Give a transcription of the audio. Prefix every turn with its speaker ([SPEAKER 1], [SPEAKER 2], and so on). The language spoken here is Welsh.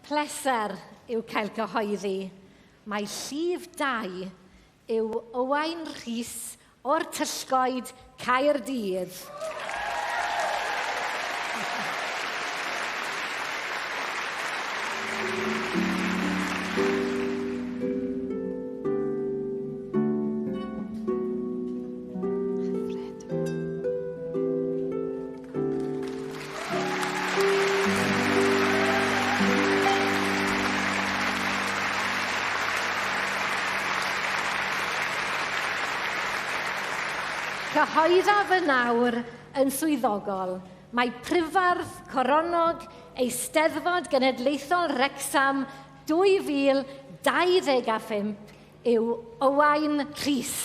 [SPEAKER 1] Pleser yw cael cyhoeddi. Mae llif 2 yw Owain Rhys o'r Tyllgoed Caerdydd. Cyhoeddaf y nawr yn swyddogol, mae prifardd Coronog Eisteddfod Genedlaethol Wrecsam 2025 yw Owain Rhys.